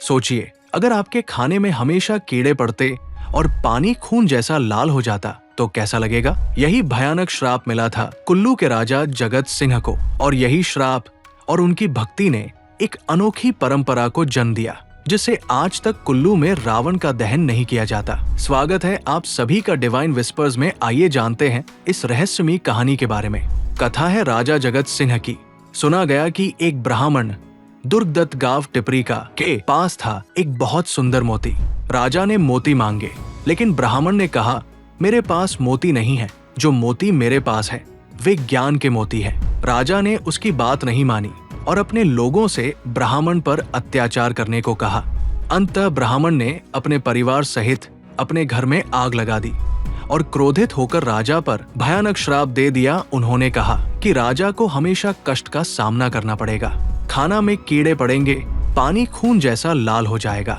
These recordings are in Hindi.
सोचिए, अगर आपके खाने में हमेशा कीड़े पड़ते और पानी खून जैसा लाल हो जाता तो कैसा लगेगा। यही भयानक श्राप मिला था कुल्लू के राजा जगत सिंह को, और यही श्राप और उनकी भक्ति ने एक अनोखी परंपरा को जन्म दिया, जिससे आज तक कुल्लू में रावण का दहन नहीं किया जाता। स्वागत है आप सभी का डिवाइन विस्पर्स में। आइए जानते हैं इस रहस्यमयी कहानी के बारे में। कथा है राजा जगत सिंह की। सुना गया कि एक ब्राह्मण दुर्गदत्त गांव टिपरिका के पास था एक बहुत सुंदर मोती। राजा ने मोती मांगे, लेकिन ब्राह्मण ने कहा, मेरे पास मोती नहीं है, जो मोती मेरे पास है वे ज्ञान के मोती है। राजा ने उसकी बात नहीं मानी और अपने लोगों से ब्राह्मण पर अत्याचार करने को कहा। अंततः ब्राह्मण ने अपने परिवार सहित अपने घर में आग लगा दी और क्रोधित होकर राजा पर भयानक श्राप दे दिया। उन्होंने कहा कि राजा को हमेशा कष्ट का सामना करना पड़ेगा, खाना में कीड़े पड़ेंगे, पानी खून जैसा लाल हो जाएगा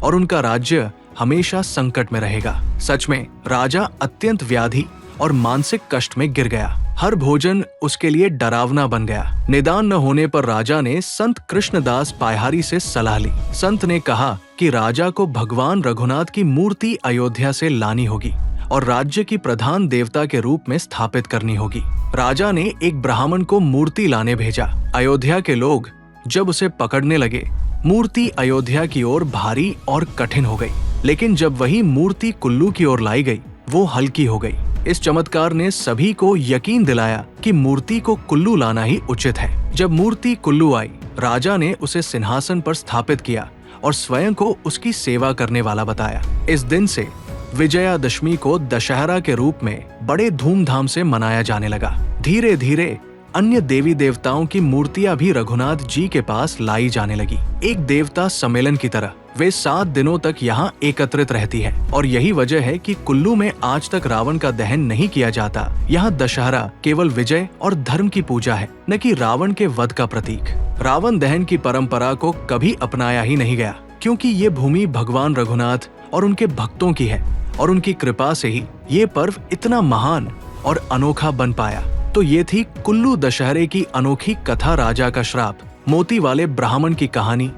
और उनका राज्य हमेशा संकट में रहेगा। सच में राजा अत्यंत व्याधि और मानसिक कष्ट में गिर गया। हर भोजन उसके लिए डरावना बन गया। निदान न होने पर राजा ने संत कृष्णदास पायहारी से सलाह ली। संत ने कहा कि राजा को भगवान रघुनाथ की मूर्ति अयोध्या से लानी होगी और राज्य की प्रधान देवता के रूप में स्थापित करनी होगी। राजा ने एक ब्राह्मण को मूर्ति लाने भेजा। अयोध्या के लोग जब उसे पकड़ने लगे, मूर्ति अयोध्या की ओर भारी और कठिन हो गई, लेकिन जब वही मूर्ति कुल्लू की ओर लाई गई, वो हल्की हो गई। इस चमत्कार ने सभी को यकीन दिलाया कि मूर्ति को कुल्लू लाना ही उचित है। जब मूर्ति कुल्लू आई, राजा ने उसे सिंहासन पर स्थापित किया और स्वयं को उसकी सेवा करने वाला बताया। इस दिन से विजयादशमी को दशहरा के रूप में बड़े धूमधाम से मनाया जाने लगा। धीरे धीरे अन्य देवी देवताओं की मूर्तियां भी रघुनाथ जी के पास लाई जाने लगी। एक देवता सम्मेलन की तरह वे 7 दिनों तक यहाँ एकत्रित रहती है और यही वजह है कि कुल्लू में आज तक रावण का दहन नहीं किया जाता। यहाँ दशहरा केवल विजय और धर्म की पूजा है, न कि रावण के वध का प्रतीक। रावण दहन की परंपरा को कभी अपनाया ही नहीं गया, क्योंकि ये भूमि भगवान रघुनाथ और उनके भक्तों की है और उनकी कृपा से ही ये पर्व इतना महान और अनोखा बन पाया। तो ये थी कुल्लू दशहरे की अनोखी कथा, राजा का श्राप, मोती वाले ब्राह्मण की कहानी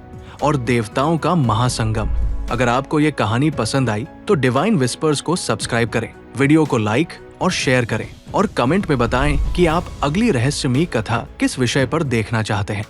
और देवताओं का महासंगम। अगर आपको ये कहानी पसंद आई तो डिवाइन विस्पर्स को सब्सक्राइब करें, वीडियो को लाइक और शेयर करें और कमेंट में बताएं कि आप अगली रहस्यमयी कथा किस विषय पर देखना चाहते हैं।